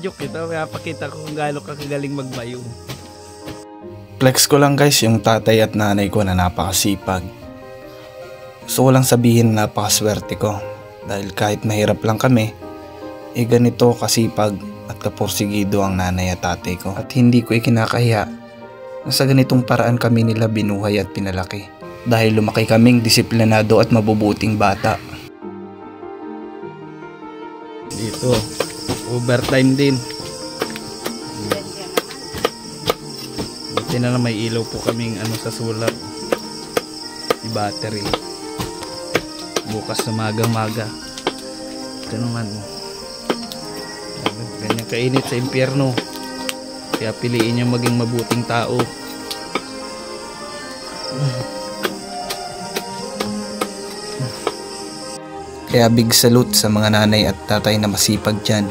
joke ito. Pinapakita ko kung gaano ka kagaling magbayo. Flex ko lang guys yung tatay at nanay ko na napakasipag. Gusto ko lang sabihin na napakaswerte ko. Dahil kahit mahirap lang kami, ganito kasipag at kapursigido ang nanay at tatay ko. At hindi ko ikinakahiya na sa ganitong paraan kami nila binuhay at pinalaki. Dahil lumaki kaming disiplinado at mabubuting bata. Dito, overtime din. Buti na may ilaw po kaming sa sulat. Di battery. Bukas na maga-maga. Ito naman. Ganyan kainit sa impyerno. Kaya piliin nyo maging mabuting tao. Kaya big salute sa mga nanay at tatay na masipag dyan.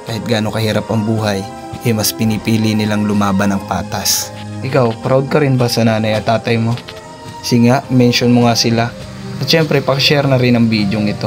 Kahit gaano kahirap ang buhay, mas pinipili nilang lumaban ng patas. Ikaw, proud ka rin ba sa nanay at tatay mo? Sige nga, mention mo nga sila. At syempre, pakishare na rin ang video ito.